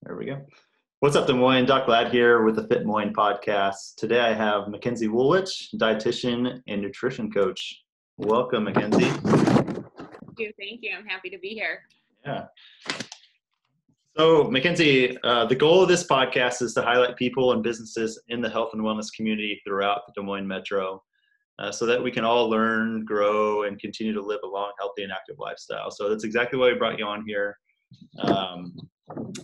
There we go. What's up, Des Moines? Doc Ladd here with the Fit Moines podcast. Today I have Mackenzie Woolwich, dietitian and nutrition coach. Welcome, Mackenzie. Thank you. I'm happy to be here. Yeah. So, Mackenzie, the goal of this podcast is to highlight people and businesses in the health and wellness community throughout the Des Moines metro so that we can all learn, grow, and continue to live a long, healthy, and active lifestyle. So that's exactly why we brought you on here.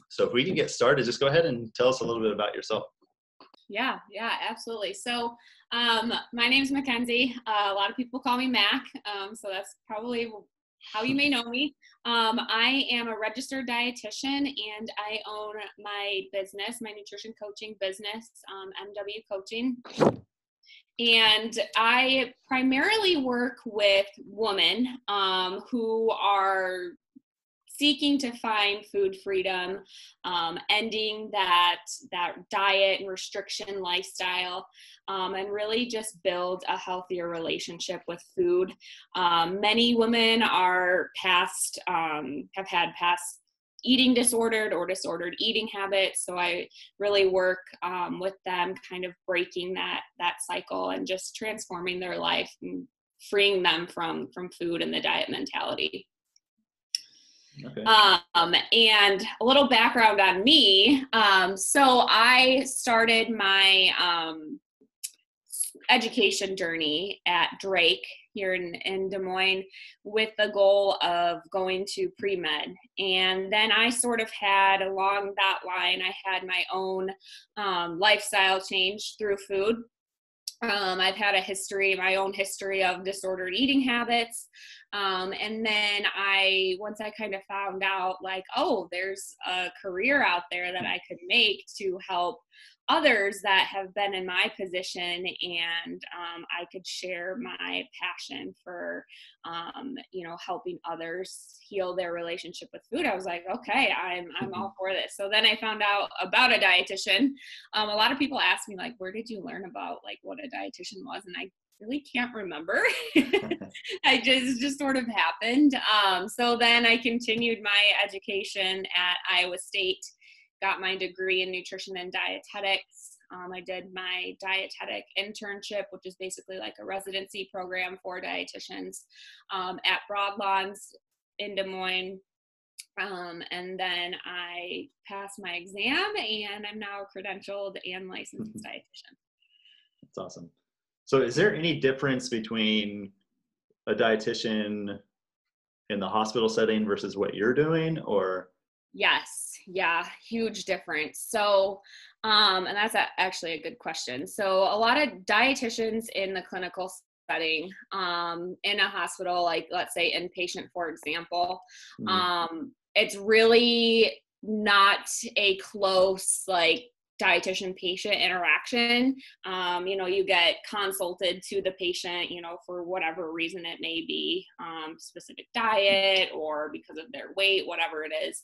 So if we can get started, just go ahead and tell us a little bit about yourself. Yeah, absolutely. So my name's Mackenzie. A lot of people call me Mac, so that's probably how you may know me. I am a registered dietitian, and I own my business, my nutrition coaching business, MW Coaching. And I primarily work with women who are seeking to find food freedom, ending that diet and restriction lifestyle, and really just build a healthier relationship with food. Many women are have had past eating disordered or disordered eating habits, so I really work with them, kind of breaking that cycle and just transforming their life and freeing them from food and the diet mentality. Okay. And a little background on me. So I started my education journey at Drake here in Des Moines with the goal of going to pre-med. And then I sort of had, along that line, I had my own lifestyle change through food. I've had my own history of disordered eating habits. And then once I kind of found out there's a career out there that I could make to help others that have been in my position, and I could share my passion for, helping others heal their relationship with food. I was like, okay, I'm all for this. So then I found out about a dietitian. A lot of people ask me, where did you learn about what a dietitian was? And I really can't remember. I just sort of happened. So then I continued my education at Iowa State, got my degree in nutrition and dietetics. I did my dietetic internship, which is basically like a residency program for dietitians, at Broadlawns in Des Moines. And then I passed my exam, and I'm now a credentialed and licensed dietitian. That's awesome. So is there any difference between a dietitian in the hospital setting versus what you're doing, or? Yes. Yeah. Huge difference. So, and that's actually a good question. So a lot of dietitians in the clinical setting, in a hospital, like let's say inpatient, for example, it's really not a close, dietitian patient interaction. You get consulted to the patient, for whatever reason it may be, specific diet or because of their weight, whatever it is.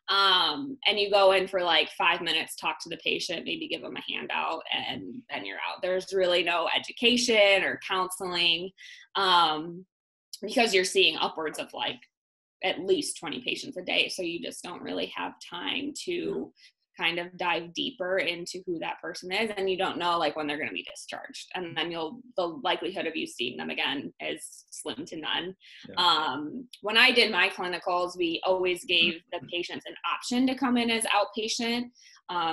And you go in for 5 minutes, talk to the patient, maybe give them a handout, and then you're out. There's really no education or counseling, because you're seeing upwards of at least 20 patients a day. So you just don't really have time to kind of dive deeper into who that person is, and you don't know when they're going to be discharged, and then the likelihood of you seeing them again is slim to none. Yeah. When I did my clinicals, we always gave the patients an option to come in as outpatient,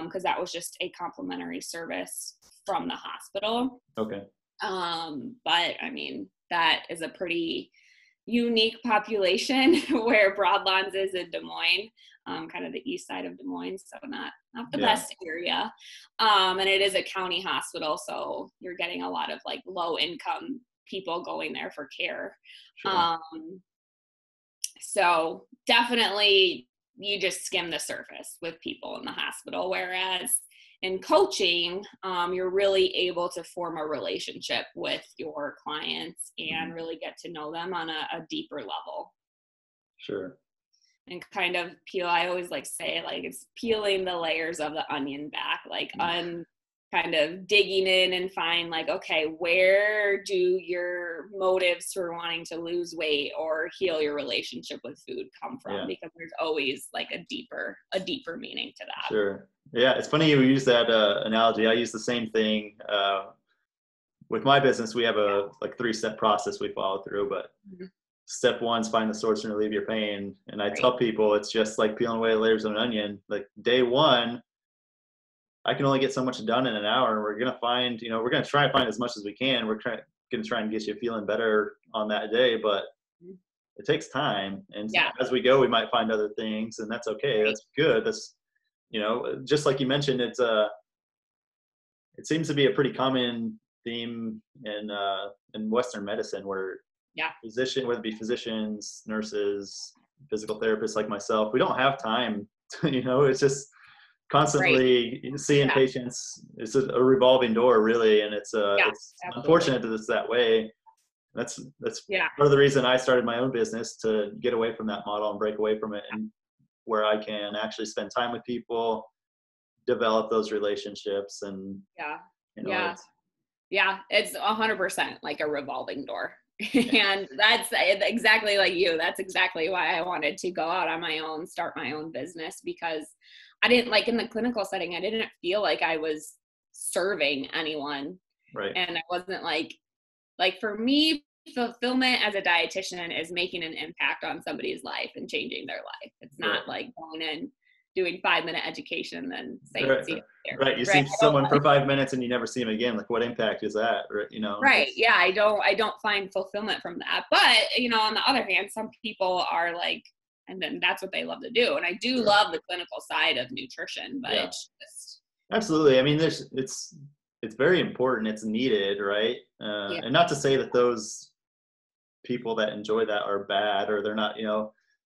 because that was just a complimentary service from the hospital. Okay. But I mean, that is a pretty unique population where Broadlawns is in Des Moines, kind of the east side of Des Moines, so not the best area. And it is a county hospital, so you're getting a lot of low income people going there for care. Sure. So definitely you just skim the surface with people in the hospital, whereas in coaching, you're really able to form a relationship with your clients and really get to know them on a deeper level. Sure. And kind of I always say, it's peeling the layers of the onion back, kind of digging in and find like, okay, where do your motives for wanting to lose weight or heal your relationship with food come from? Yeah. Because there's always like a deeper meaning to that. Sure. Yeah. It's funny you use that analogy. I use the same thing. With my business, we have a like 3-step process we follow through, but step 1 is find the source and relieve your pain. And I tell people it's just like peeling away layers of an onion. Like day 1, I can only get so much done in an hour. And we're going to find, we're going to try and find as much as we can. We're going to try and get you feeling better on that day, but it takes time. And as we go, we might find other things, and that's okay. That's good. That's, just like you mentioned, it seems to be a pretty common theme in Western medicine where whether it be physicians, nurses, physical therapists like myself, we don't have time to, it's just constantly seeing patients. It's a revolving door, really, and it's unfortunate that it's that way. That's part of the reason I started my own business, to get away from that model and break away from it, and where I can actually spend time with people, develop those relationships, and it's 100% like a revolving door. And that's exactly like you. That's exactly why I wanted to go out on my own, start my own business, because I didn't, like, in the clinical setting, I didn't feel like I was serving anyone. Right. And I wasn't like for me, fulfillment as a dietitian is making an impact on somebody's life and changing their life. It's not like going in, doing 5-minute education, and then saying, see you later. Right. You see someone for 5 minutes and you never see them again. Like, what impact is that? Right. Yeah. I don't find fulfillment from that. But, on the other hand, some people are like, and then that's what they love to do. And I do love the clinical side of nutrition, but it's just. Absolutely. I mean, it's very important. It's needed. Right. And not to say that those people that enjoy that are bad, or they're not,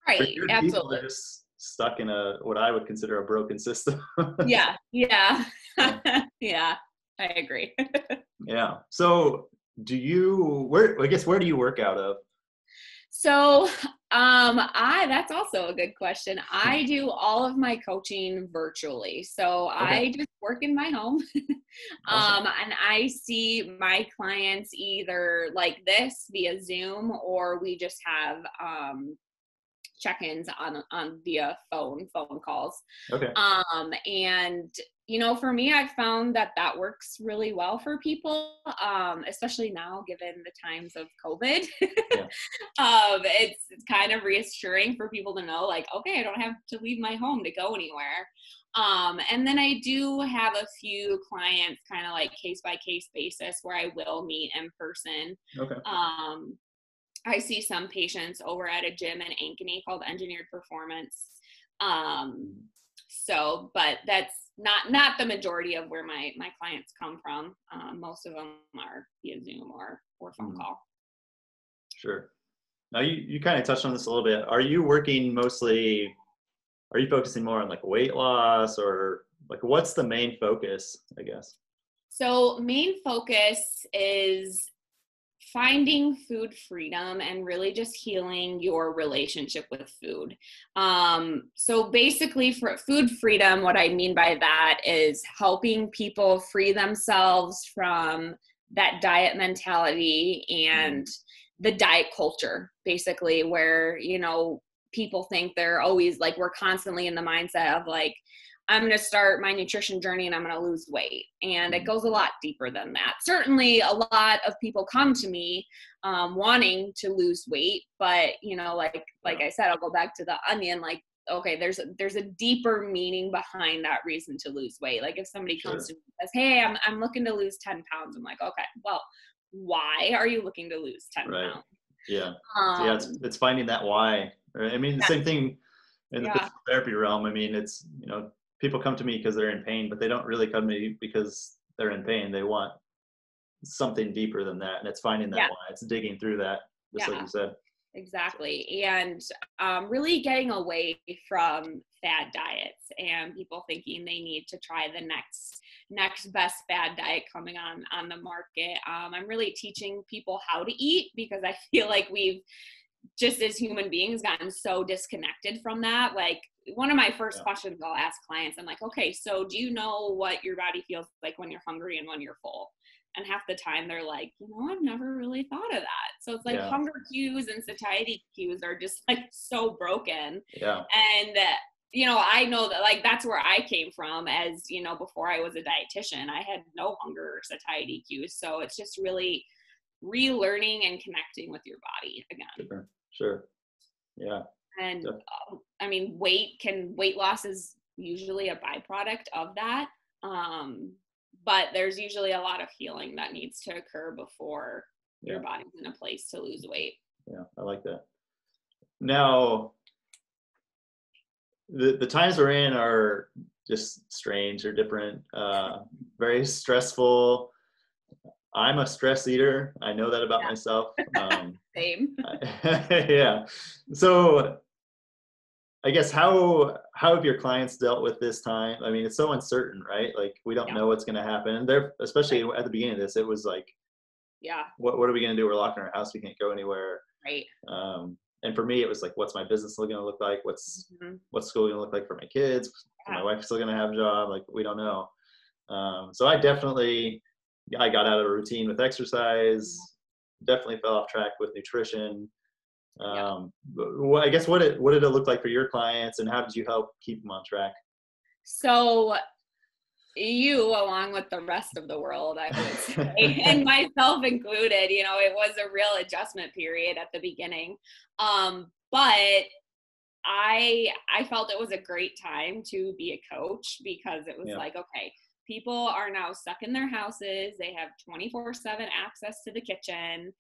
right. Absolutely. People, they're just stuck in what I would consider a broken system. Yeah. Yeah, I agree. Yeah. So where do you work out of? So, that's also a good question. I do all of my coaching virtually. So I just work in my home. Awesome. And I see my clients either like this via Zoom, or we just have, check-ins on via phone calls. Okay. And for me, I've found that works really well for people, especially now, given the times of COVID. It's kind of reassuring for people to know, like, okay, I don't have to leave my home to go anywhere. And then I do have a few clients, kind of like case by case basis, where I will meet in person. Okay. I see some patients over at a gym in Ankeny called Engineered Performance. But that's not the majority of where my clients come from. Most of them are via Zoom or phone call. Sure. Now you kind of touched on this a little bit. Are you focusing more on like weight loss, or like what's the main focus, I guess? So main focus is finding food freedom and really just healing your relationship with food. So basically, for food freedom, what I mean by that is helping people free themselves from that diet mentality and the diet culture, basically, where, people think they're always like, we're constantly in the mindset of like, I'm going to start my nutrition journey and I'm going to lose weight. And it goes a lot deeper than that. Certainly a lot of people come to me wanting to lose weight, but like I said, I'll go back to the onion, like, okay, there's a deeper meaning behind that reason to lose weight. Like if somebody comes to me and says, hey, I'm looking to lose 10 pounds. I'm like, okay, well, why are you looking to lose 10 pounds? Yeah. It's finding that why. I mean, the same thing in the physical therapy realm. I mean, it's, people come to me because they're in pain, but they don't really come to me because they're in pain. They want something deeper than that. And it's finding that why. It's digging through that, just like you said. Exactly. And really getting away from fad diets and people thinking they need to try the next best fad diet coming on the market. I'm really teaching people how to eat, because I feel like we've just as human beings gotten so disconnected from that. Like one of my first questions I'll ask clients, I'm like, okay, so do you know what your body feels like when you're hungry and when you're full? And half the time they're like, I've never really thought of that. So it's like hunger cues and satiety cues are just like so broken. Yeah. And, I know that like, that's where I came from as, before I was a dietitian, I had no hunger or satiety cues. So it's just really relearning and connecting with your body again. Sure. Yeah. And weight loss is usually a byproduct of that. But there's usually a lot of healing that needs to occur before your body's in a place to lose weight. Yeah, I like that. Now, the times we're in are just strange or different, very stressful. I'm a stress eater. I know that about myself. Same. Yeah. So I guess how have your clients dealt with this time? I mean, it's so uncertain, right? Like we don't know what's going to happen. And they're, especially at the beginning of this, it was like, what are we going to do? We're locked in our house. We can't go anywhere. Right. And for me, it was like, what's my business going to look like? What's school going to look like for my kids? My wife's still going to have a job? Like, we don't know. So I got out of a routine with exercise, definitely fell off track with nutrition. I guess what did it look like for your clients, and how did you help keep them on track? So you, along with the rest of the world, I would say, and myself included, it was a real adjustment period at the beginning. But I felt it was a great time to be a coach because it was like, okay, people are now stuck in their houses. They have 24/7 access to the kitchen,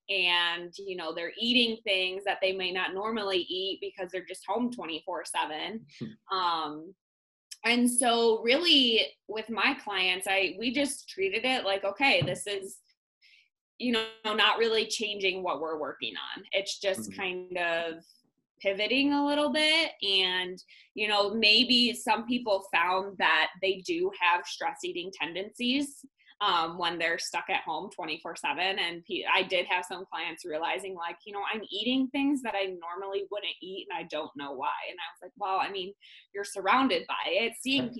and, they're eating things that they may not normally eat because they're just home 24/7. And so really with my clients, we just treated it like, okay, this is, not really changing what we're working on. It's just kind of pivoting a little bit. And, maybe some people found that they do have stress eating tendencies when they're stuck at home 24/7. And I did have some clients realizing like, I'm eating things that I normally wouldn't eat and I don't know why. And I was like, well, you're surrounded by it, seeing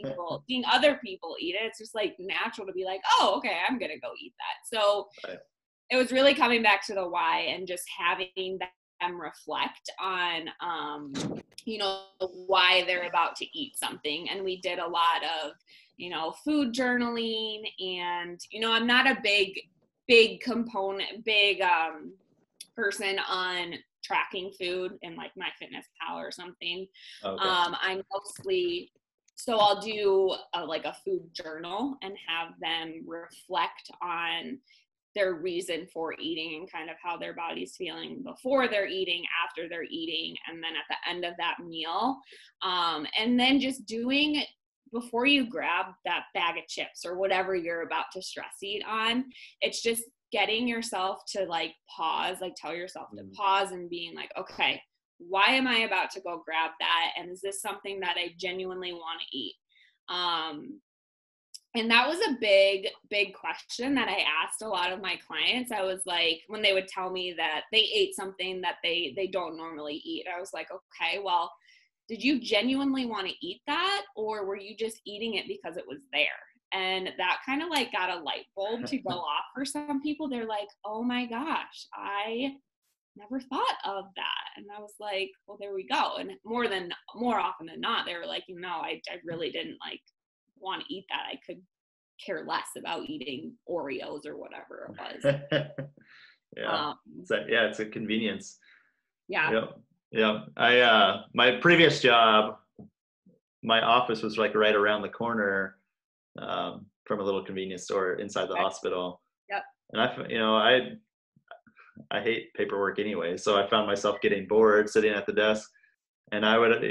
other people eat it. It's just like natural to be like, oh, okay, I'm going to go eat that. So it was really coming back to the why and just having them reflect on, why they're about to eat something. And we did a lot of, food journaling, and, I'm not a big person on tracking food in like MyFitnessPal or something. I'm mostly, so I'll do a food journal and have them reflect on their reason for eating and kind of how their body's feeling before they're eating, after they're eating, and then at the end of that meal. And then just doing, before you grab that bag of chips or whatever you're about to stress eat on, it's just getting yourself to like pause, like tell yourself to pause and being like, okay, why am I about to go grab that? And is this something that I genuinely want to eat? And that was a big question that I asked a lot of my clients. I was like, when they would tell me that they ate something that they don't normally eat, I was like, okay, well, did you genuinely want to eat that? Or were you just eating it because it was there? And that kind of like got a light bulb to go off for some people. They're like, oh my gosh, I never thought of that. And I was like, well, there we go. And more often than not, they were like, I really didn't like want to eat that. I could care less about eating Oreos or whatever it was. It's a convenience. Yeah. My previous job, my office was like right around the corner from a little convenience store inside the hospital. Yep. And I hate paperwork anyway, so I found myself getting bored sitting at the desk, and I would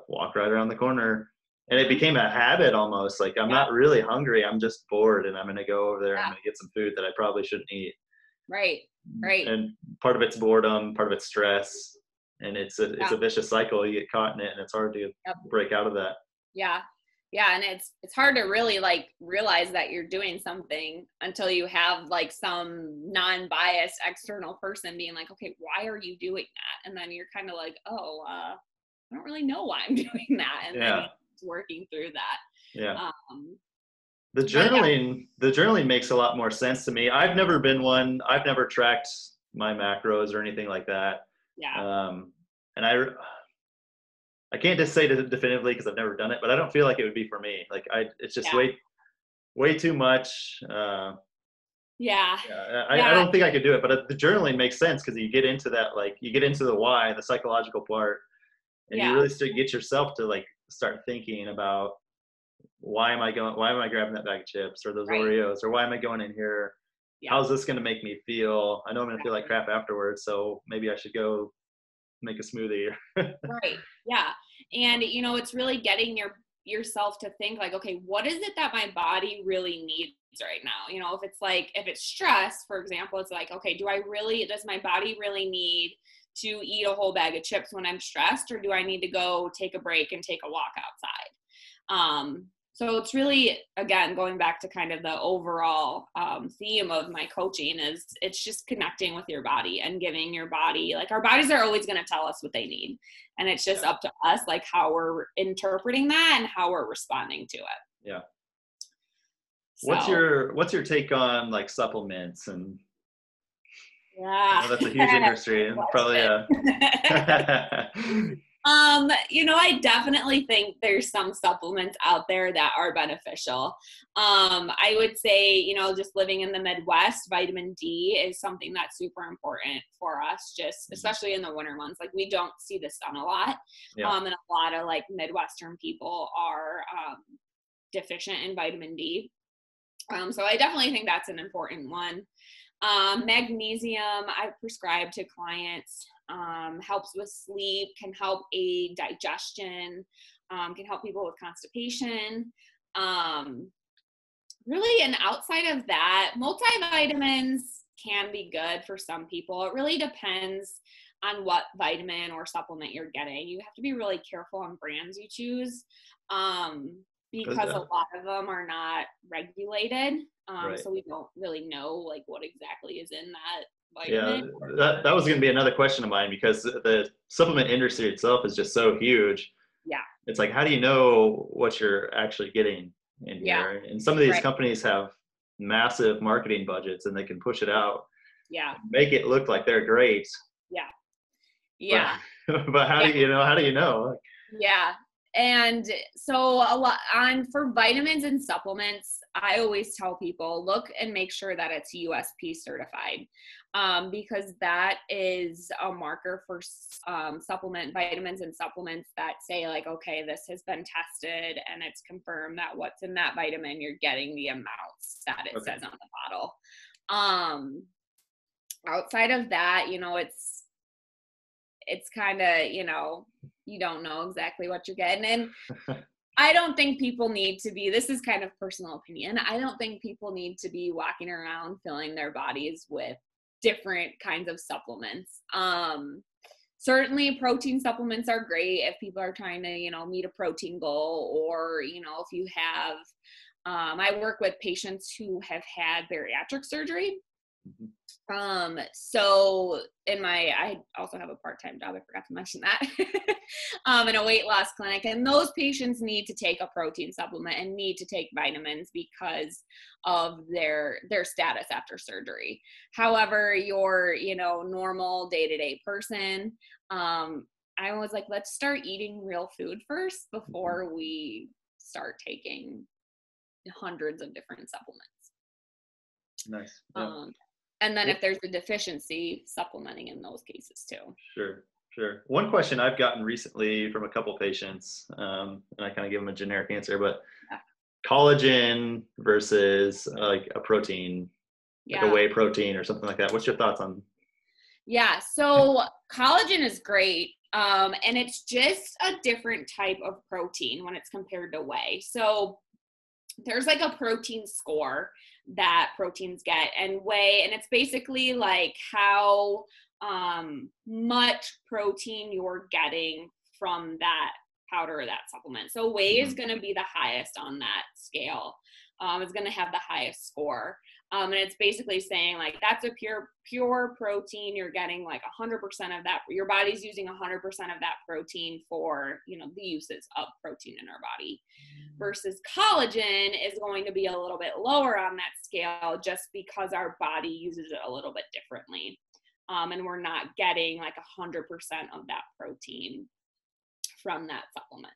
walk right around the corner. And it became a habit almost. Like, I'm not really hungry. I'm just bored, and I'm going to go over there and I'm going to get some food that I probably shouldn't eat. Right. And part of it's boredom, part of it's stress. And it's a vicious cycle. You get caught in it, and it's hard to break out of that. Yeah. Yeah. And it's hard to really like realize that you're doing something until you have like some non-biased external person being like, okay, why are you doing And then you're kind of like, oh, I don't really know why I'm doing that. And then it's working through that. Yeah. The journaling makes a lot more sense to me. I've never been one. I've never tracked my macros or anything like that. Yeah. And I can't just say definitively because I've never done it, but I don't feel like it would be for me. Like it's just way too much. I don't think I could do it, but the journaling makes sense because you get into that, like you get into the why, the psychological part, and you really get yourself to like start thinking about why am I grabbing that bag of chips or those Oreos, or why am I going in here? How's this going to make me feel? I know I'm going to feel like crap afterwards, so maybe I should go make a smoothie. Right. Yeah. And it's really getting yourself to think like, okay, what is it that my body really needs right now? If it's stress, for example, it's like, okay, does my body really need to eat a whole bag of chips when I'm stressed, or do I need to go take a break and take a walk outside? So it's really, again, going back to kind of the overall theme of my coaching is it's just connecting with your body and giving your body, like our bodies are always going to tell us what they need. And it's just up to us, like how we're interpreting that and how we're responding to it. Yeah. So, what's your take on like supplements and that's a huge industry and probably I definitely think there's some supplements out there that are beneficial. I would say, just living in the Midwest, vitamin D is something that's super important for us, just especially in the winter months. Like we don't see the sun a lot. And a lot of like Midwestern people are deficient in vitamin D. So I definitely think that's an important one. Magnesium, I prescribe to clients, helps with sleep, can help aid digestion, can help people with constipation. Really, and outside of that, multivitamins can be good for some people. It really depends on what vitamin or supplement you're getting. You have to be really careful on brands you choose, because a lot of them are not regulated. So we don't really know like what exactly is in that vitamin. Yeah, that was going to be another question of mine, because the supplement industry itself is just so huge. Yeah. It's like, how do you know what you're actually getting in here? And some of these companies have massive marketing budgets and they can push it out. Yeah. Make it look like they're great. Yeah. Yeah. But how do you know? Yeah. And so for vitamins and supplements, I always tell people, look and make sure that it's USP certified, because that is a marker for vitamins and supplements that say like, okay, this has been tested and it's confirmed that what's in that vitamin, you're getting the amounts that it says on the bottle. Outside of that, it's kind of, you don't know exactly what you're getting. And I don't think people need to be, this is kind of personal opinion, I don't think people need to be walking around filling their bodies with different kinds of supplements. Certainly protein supplements are great if people are trying to, meet a protein goal, or, if you have, I work with patients who have had bariatric surgery. So I also have a part-time job. I forgot to mention that, in a weight loss clinic, and those patients need to take a protein supplement and need to take vitamins because of their status after surgery. However, your, normal day-to-day person, I was like, let's start eating real food first before we start taking hundreds of different supplements. Nice. Yeah. And then if there's a deficiency, supplementing in those cases too. Sure. One question I've gotten recently from a couple patients, and I kind of give them a generic answer, but collagen versus like a protein, like a whey protein or something like that. What's your thoughts on? Yeah, so collagen is great. And it's just a different type of protein when it's compared to whey. So there's like a protein score that proteins get, and whey, and it's basically like how much protein you're getting from that powder or that supplement. So whey is going to be the highest on that scale. It's going to have the highest score. And it's basically saying like, that's a pure protein. You're getting like 100% of that. Your body's using 100% of that protein for, you know, the uses of protein in our body, versus collagen is going to be a little bit lower on that scale just because our body uses it a little bit differently. And we're not getting like 100% of that protein from that supplement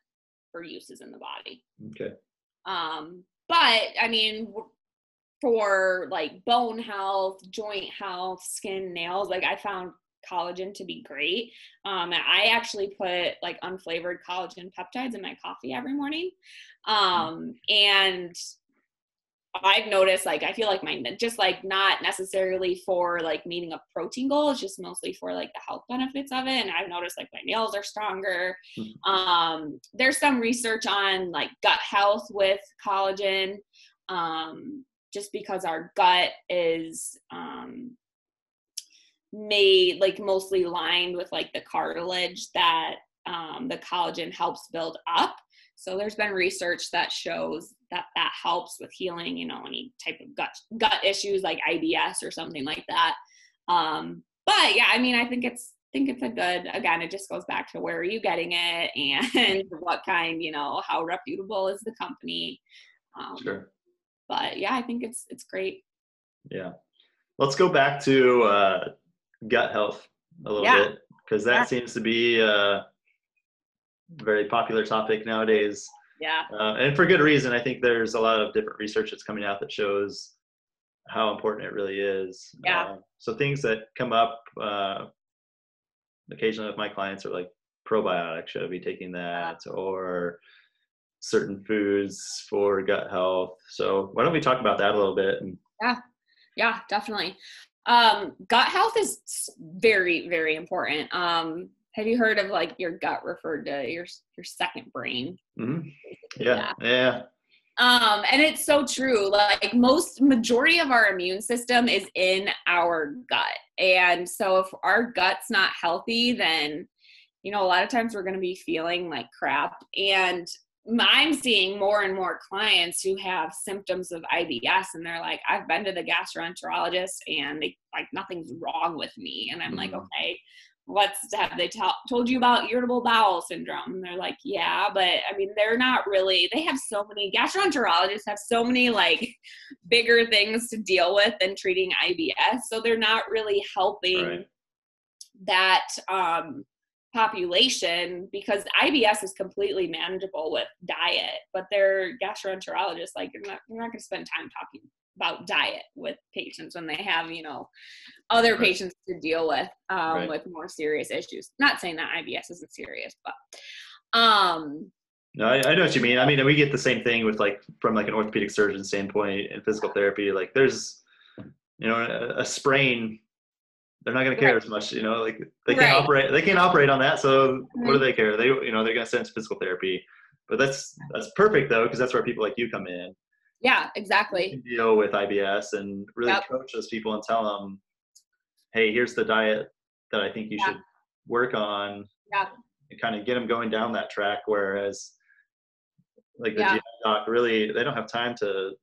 for uses in the body. Okay. But I mean, for like bone health, joint health, skin, nails, like I found collagen to be great. And I actually put like unflavored collagen peptides in my coffee every morning. And I've noticed, like, I feel like just like not necessarily for like meeting a protein goal, it's just mostly for like the health benefits of it. And I've noticed like my nails are stronger. There's some research on like gut health with collagen, just because our gut is made like mostly lined with like the cartilage that the collagen helps build up. So there's been research that shows that helps with healing, you know, any type of gut issues like IBS or something like that. But yeah, I mean, I think it's a good, again, it just goes back to where are you getting it and what kind, you know, how reputable is the company. Sure. But yeah, I think it's great. Yeah. Let's go back to gut health a little bit, because that seems to be very popular topic nowadays. Yeah. And for good reason. I think there's a lot of different research that's coming out that shows how important it really is. Yeah. So things that come up occasionally with my clients are like probiotics, should I be taking that, or certain foods for gut health. So why don't we talk about that a little bit? Yeah, definitely. Gut health is very, very important. Have you heard of like your gut referred to your second brain? Mm-hmm. Yeah. And it's so true. Like majority of our immune system is in our gut. And so if our gut's not healthy, then, you know, a lot of times we're going to be feeling like crap. And I'm seeing more and more clients who have symptoms of IBS, and they're like, I've been to the gastroenterologist and they like nothing's wrong with me. And I'm like, okay, have they told you about irritable bowel syndrome? And they're like, yeah, but I mean, they're not really, gastroenterologists have so many like bigger things to deal with than treating IBS. So they're not really helping that population, because IBS is completely manageable with diet, but their gastroenterologists, like, you're not going to spend time talking about diet with patients when they have, you know, other patients to deal with more serious issues. Not saying that IBS isn't serious, but no, I know what you mean. I mean, we get the same thing with like, from like an orthopedic surgeon standpoint in physical therapy, like there's, you know, a sprain, they're not going to care as much, you know, like they can't operate on that. So what do they care? They're going to send to physical therapy, but that's perfect though, because that's where people like you come in. Yeah, exactly. You can deal with IBS and really coach those people and tell them, hey, here's the diet that I think you should work on, and kind of get them going down that track. Whereas like the GI doc, really, they don't have time to,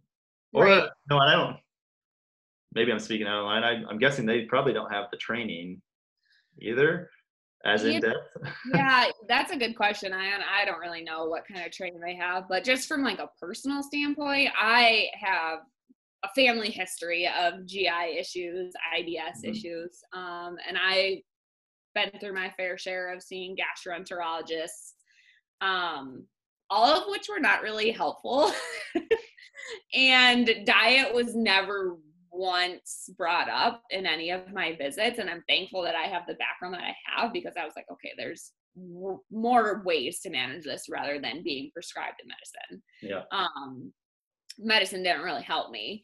or no, I don't, maybe I'm speaking out of line. I'm guessing they probably don't have the training either as in depth. Yeah, that's a good question. I don't really know what kind of training they have, but just from like a personal standpoint, I have a family history of GI issues, IBS issues. And I've been through my fair share of seeing gastroenterologists, all of which were not really helpful. And diet was never once brought up in any of my visits. And I'm thankful that I have the background that I have, because I was like, okay, there's more ways to manage this rather than being prescribed a medicine. Medicine didn't really help me.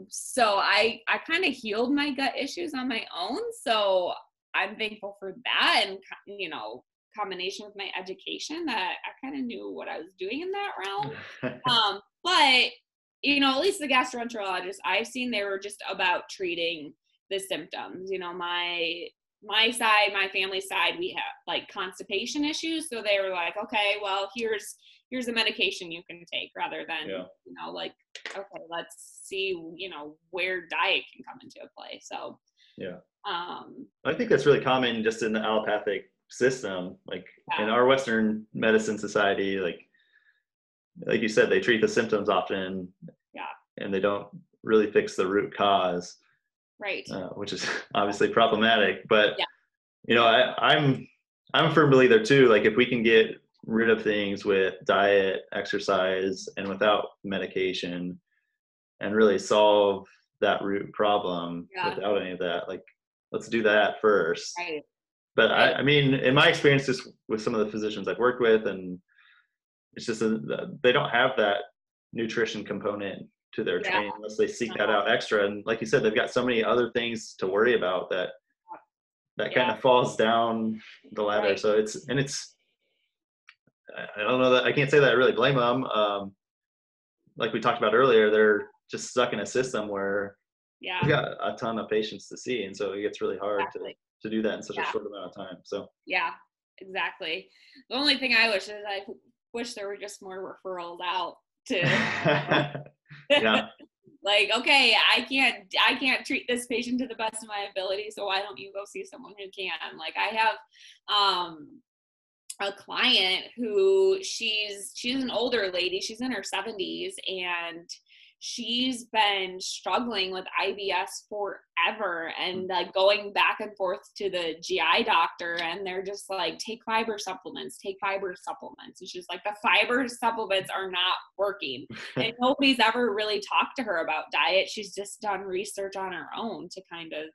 So I kind of healed my gut issues on my own. So I'm thankful for that. And, you know, combination with my education, that I kind of knew what I was doing in that realm. But, you know, at least the gastroenterologists I've seen, they were just about treating the symptoms. You know, my my side, my family side, we have like constipation issues. So they were like, okay, well, here's a medication you can take, rather than, you know, like, okay, let's see, you know, where diet can come into play. So, I think that's really common just in the allopathic system, like in our Western medicine society, like you said, they treat the symptoms often, and they don't really fix the root cause, right? Which is obviously problematic. But you know, I'm a firm believer too. Like if we can get rid of things with diet, exercise, and without medication, and really solve that root problem without any of that, like let's do that first. Right. But I mean, in my experience, just with some of the physicians I've worked with, and it's just they don't have that nutrition component to their training unless they seek that out extra. And like you said, they've got so many other things to worry about that kind of falls down the ladder. Right. So I don't know that I can't say that I really blame them. Like we talked about earlier, they're just stuck in a system where they've got a ton of patients to see, and so it gets really hard to do that in such a short amount of time. So exactly. The only thing I wish is I wish there were just more referrals out to like, okay, I can't treat this patient to the best of my ability, so why don't you go see someone who can? Like I have a client who she's an older lady, she's in her 70s, and she's been struggling with IBS forever, and like going back and forth to the GI doctor, and they're just like, take fiber supplements. It's just like the fiber supplements are not working. And nobody's ever really talked to her about diet. She's just done research on her own to kind of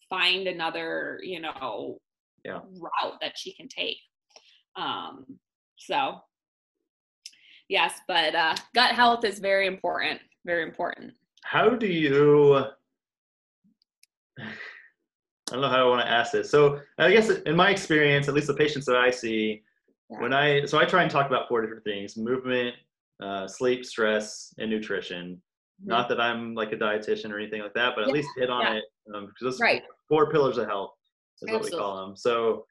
find another, you know, route that she can take. So yes, but gut health is very important. Very important. How do you, I don't know how I want to ask this. So I guess in my experience, at least the patients that I see, I try and talk about 4 different things: movement, sleep, stress, and nutrition. Not that I'm like a dietitian or anything like that, but at least hit on it, because those 4 pillars of health is what we call them. So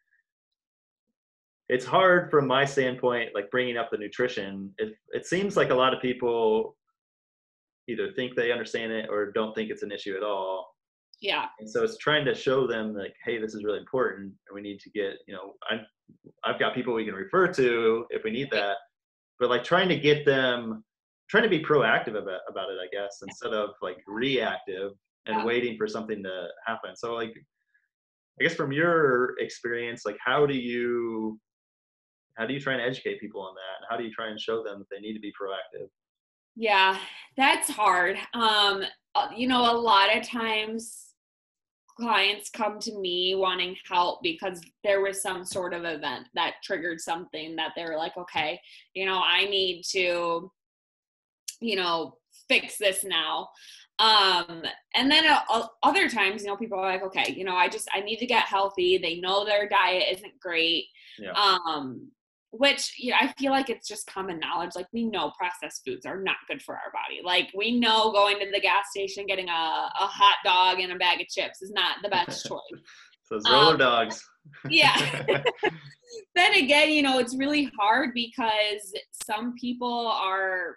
it's hard from my standpoint, like bringing up the nutrition. It seems like a lot of people either think they understand it or don't think it's an issue at all. Yeah. And so it's trying to show them like, hey, this is really important, and we need to get, you know, I've got people we can refer to if we need that, but like trying to get them, trying to be proactive about it, I guess, instead of like reactive and waiting for something to happen. So like, I guess from your experience, like how do you try and educate people on that? And how do you try and show them that they need to be proactive? Yeah, that's hard. You know, a lot of times clients come to me wanting help because there was some sort of event that triggered something that they were like, okay, you know, I need to, you know, fix this now. And then other times, you know, people are like, okay, you know, I need to get healthy. They know their diet isn't great. Which, you know, I feel like it's just common knowledge. Like we know processed foods are not good for our body. Like we know going to the gas station, getting a hot dog and a bag of chips is not the best choice. So it's roller dogs. Then again, you know, it's really hard because some people are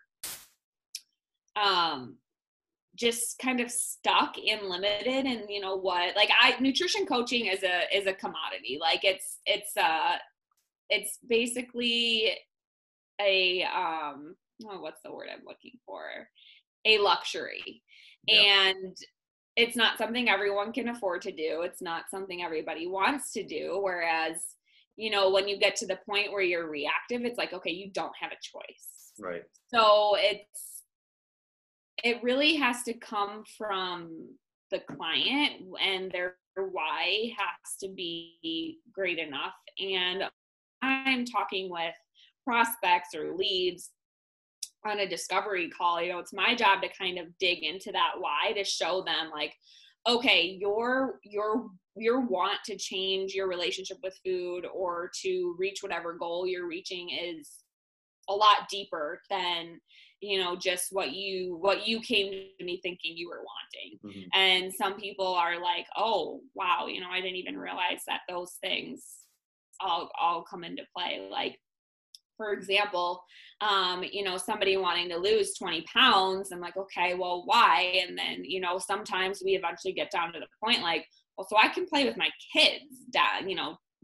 just kind of stuck and limited. And you know what, like nutrition coaching is a commodity. Like it's basically a what's the word I'm looking for? A luxury. And it's not something everyone can afford to do. It's not something everybody wants to do. Whereas, you know, when you get to the point where you're reactive, it's like, okay, you don't have a choice. Right. So it really has to come from the client, and their why has to be great enough. And I'm talking with prospects or leads on a discovery call, you know, it's my job to kind of dig into that why, to show them like, okay, your want to change your relationship with food or to reach whatever goal you're reaching a lot deeper than, just what you came to me thinking you were wanting. Mm-hmm. And some people are like, oh, wow, I didn't even realize that those things all come into play. Like, for example, somebody wanting to lose 20 pounds. I'm like, okay, well, why? And then, sometimes we eventually get down to the point like, well, so I can play with my kids down,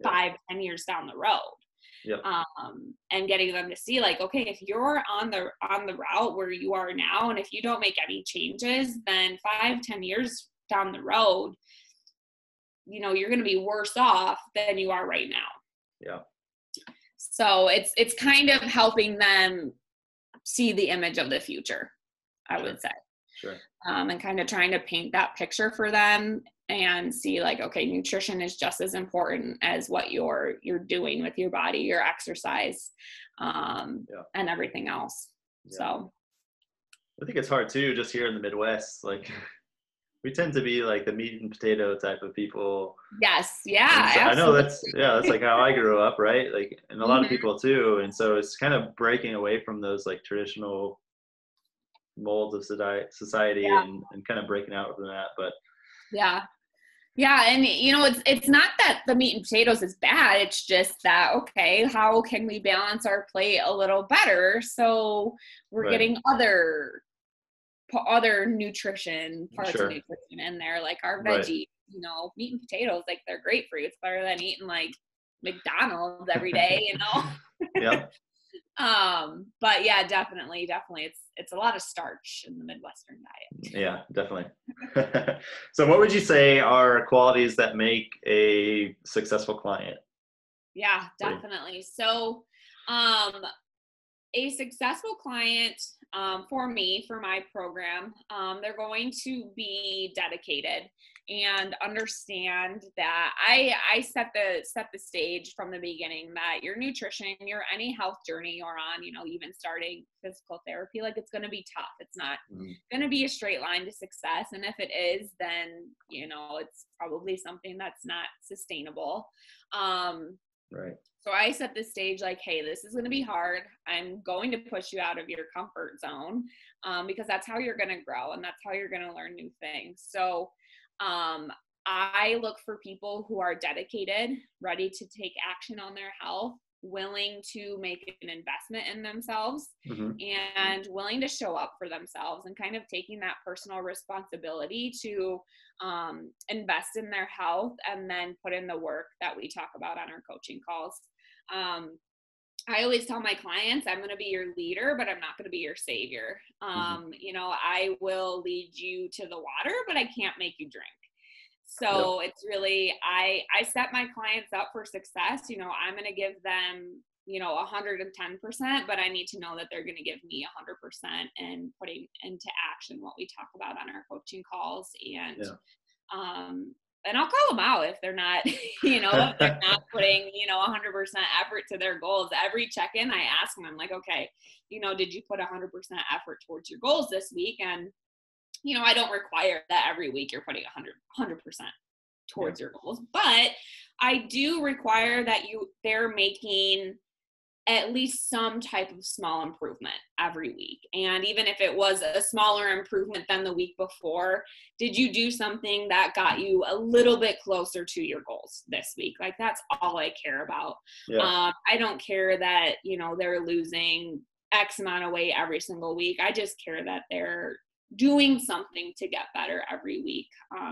5-10 years down the road. Yep. And getting them to see like, okay, if you're on the route where you are now, and if you don't make any changes, then 5-10 years down the road, you're going to be worse off than you are right now. Yeah. So it's kind of helping them see the image of the future, I would say. Sure. And kind of trying to paint that picture for them and see like, okay, nutrition is just as important as what you're doing with your body, your exercise, and everything else. Yeah. So I think it's hard too, just here in the Midwest, like we tend to be like the meat and potato type of people. Yes. Yeah. So I know that's like how I grew up, right? Like, and a lot of people too. And so it's kind of breaking away from those like traditional molds of society and kind of breaking out from that. But yeah. And it's not that the meat and potatoes is bad. It's just that, okay, how can we balance our plate a little better so we're getting other nutrition parts of nutrition in there, like our veggies, meat and potatoes, like they're great for you. It's better than eating like McDonald's every day, Yeah. But yeah, definitely it's a lot of starch in the Midwestern diet. Yeah, definitely. So what would you say are qualities that make a successful client? Yeah, definitely. So a successful client for me, for my program, they're going to be dedicated and understand that I set the stage from the beginning that your nutrition, your any health journey you're on, even starting physical therapy, like it's going to be tough. It's not going to be a straight line to success. And if it is, then, it's probably something that's not sustainable. Right. So I set the stage like, hey, this is going to be hard. I'm going to push you out of your comfort zone because that's how you're going to grow and that's how you're going to learn new things. So I look for people who are dedicated, ready to take action on their health, willing to make an investment in themselves and willing to show up for themselves and kind of taking that personal responsibility to invest in their health and then put in the work that we talk about on our coaching calls. I always tell my clients, I'm going to be your leader, but I'm not going to be your savior. I will lead you to the water, but I can't make you drink. So it's really, I set my clients up for success. I'm going to give them, 110%, but I need to know that they're going to give me 100% and putting into action what we talk about on our coaching calls. And I'll call them out if they're not, if they're not putting, 100% effort to their goals. Every check-in, I ask them, I'm like, okay, did you put 100% effort towards your goals this week? And, I don't require that every week you're putting 100% towards your goals, but I do require that they're making at least some type of small improvement every week. And even if it was a smaller improvement than the week before, did you do something that got you a little bit closer to your goals this week? Like that's all I care about. I don't care that, they're losing X amount of weight every single week. I just care that they're doing something to get better every week,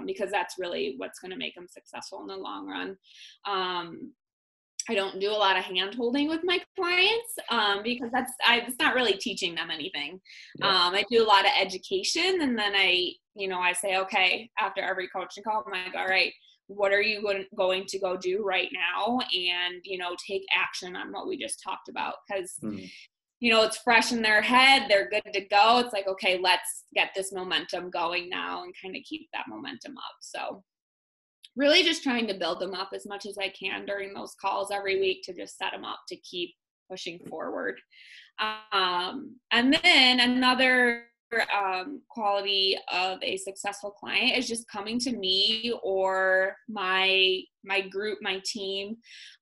because that's really what's going to make them successful in the long run. I don't do a lot of hand holding with my clients because it's not really teaching them anything. I do a lot of education, and then I say, okay, after every coaching call, I'm like, all right, what are you going to go do right now? And, take action on what we just talked about, because, it's fresh in their head. They're good to go. It's like, okay, let's get this momentum going now and kind of keep that momentum up. So really just trying to build them up as much as I can during those calls every week to just set them up to keep pushing forward. And then another quality of a successful client is just coming to me or my group, my team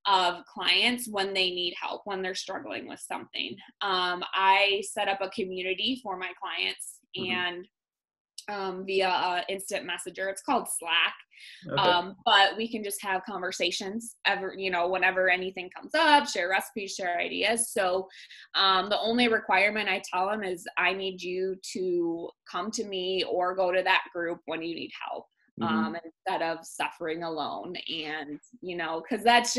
of clients when they need help, when they're struggling with something. I set up a community for my clients and via instant messenger. It's called Slack. Okay. But we can just have conversations whenever anything comes up, share recipes, share ideas. So the only requirement I tell them is I need you to come to me or go to that group when you need help. Instead of suffering alone. And, cause that's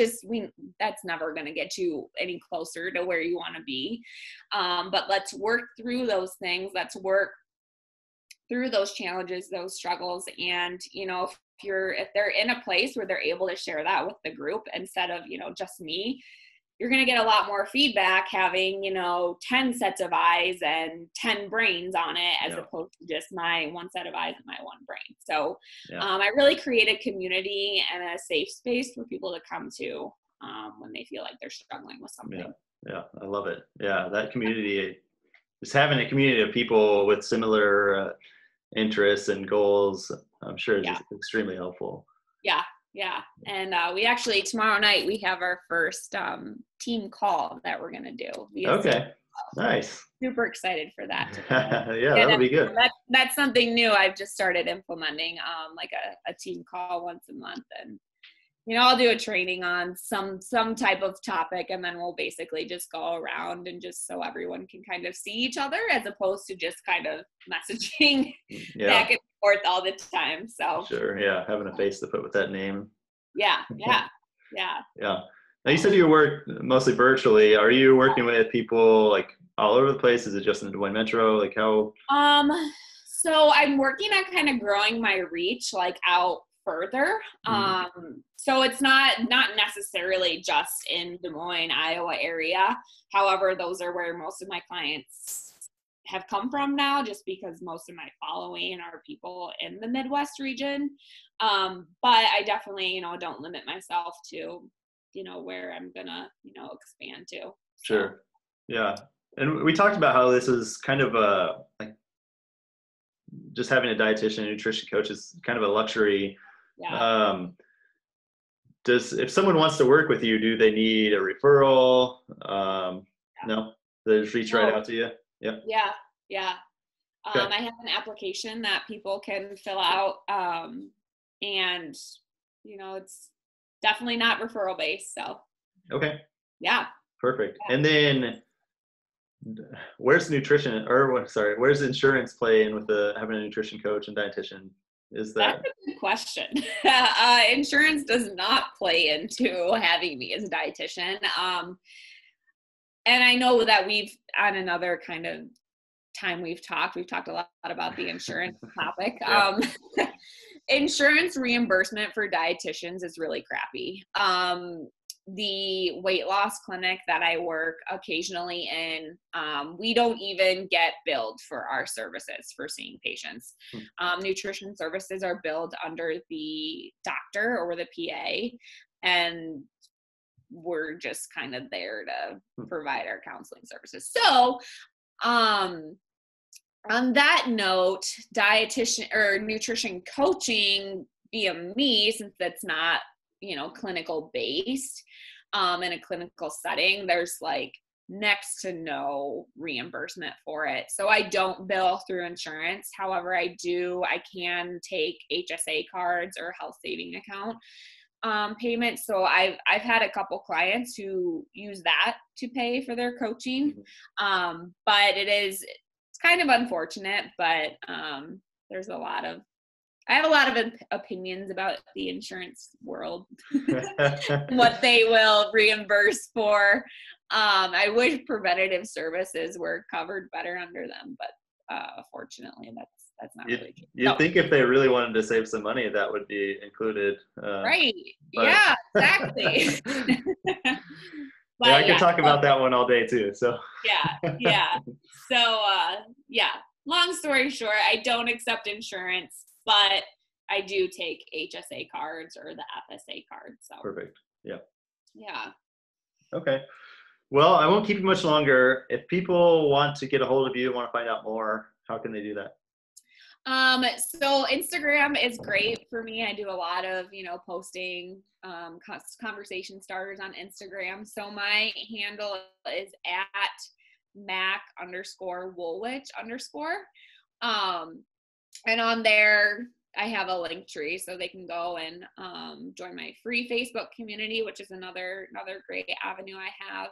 never going to get you any closer to where you want to be. But let's work through those things. Let's work through those challenges, those struggles. And, if they're in a place where they're able to share that with the group instead of, just me, you're going to get a lot more feedback having, 10 sets of eyes and 10 brains on it, as opposed to just my one set of eyes and my one brain. So I really create a community and a safe space for people to come to when they feel like they're struggling with something. Yeah, I love it. Yeah, that community, just having a community of people with similar interests and goals, I'm sure is extremely helpful. Yeah. And we actually, tomorrow night, we have our first team call that we're going to do. Okay. Nice. Super excited for that. That'll be good. That's something new I've just started implementing, like a team call once a month. And, I'll do a training on some type of topic, and then we'll basically just go around and just so everyone can kind of see each other, as opposed to just kind of messaging back and forth all the time. So sure. Yeah. Having a face to put with that name. Yeah. Now you said you work mostly virtually. Are you working with people like all over the place? Is it just in the Des Moines Metro? Like how? So I'm working on kind of growing my reach like out further. So it's not necessarily just in Des Moines, Iowa area. However, those are where most of my clients have come from now, just because most of my following are people in the Midwest region. But I definitely, don't limit myself to, where I'm gonna, expand to. Sure. Yeah. And we talked about how this is kind of like just having a dietitian and nutrition coach is kind of a luxury. Yeah. If someone wants to work with you, do they need a referral? No, they just reach right out to you. Yeah. Okay. I have an application that people can fill out, and it's definitely not referral based. So. Okay. Yeah. Perfect. Yeah. And then, where's insurance play in with having a nutrition coach and dietitian? That's a good question. Insurance does not play into having me as a dietitian. And I know that on another kind of time we've talked a lot about the insurance topic. Insurance reimbursement for dietitians is really crappy. The weight loss clinic that I work occasionally in, we don't even get billed for our services for seeing patients. Nutrition services are billed under the doctor or the PA, and we're just kind of there to provide our counseling services. So, on that note, dietitian or nutrition coaching via me, since that's not clinical based, in a clinical setting, there's like next to no reimbursement for it. So I don't bill through insurance. However, I can take HSA cards or health saving account payments. So I've had a couple clients who use that to pay for their coaching. But it's kind of unfortunate, but I have a lot of opinions about the insurance world, what they will reimburse for. I wish preventative services were covered better under them, but fortunately, that's not really true. You'd think if they really wanted to save some money, that would be included. Right. Yeah, exactly. But, I could talk about that one all day too. So yeah. So long story short, I don't accept insurance, but I do take HSA cards or the FSA cards. So perfect. Yeah. Okay. Well, I won't keep you much longer. If people want to get a hold of you, want to find out more, How can they do that? So Instagram is great for me. I do a lot of, posting, conversation starters on Instagram. So my handle is at Mac_Woolwich_. And on there, I have a link tree so they can go and join my free Facebook community, which is another great avenue I have.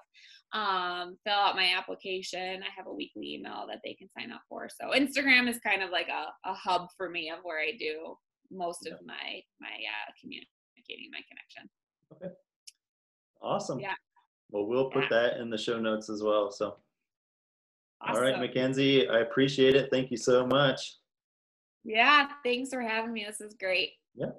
Fill out my application. I have a weekly email that they can sign up for. So Instagram is kind of like a hub for me of where I do most of my communicating, my connection. Okay. Awesome. Yeah. Well, we'll put that in the show notes as well. So, Awesome. All right, Mackenzie, I appreciate it. Thank you so much. Yeah, thanks for having me. This is great. Yeah.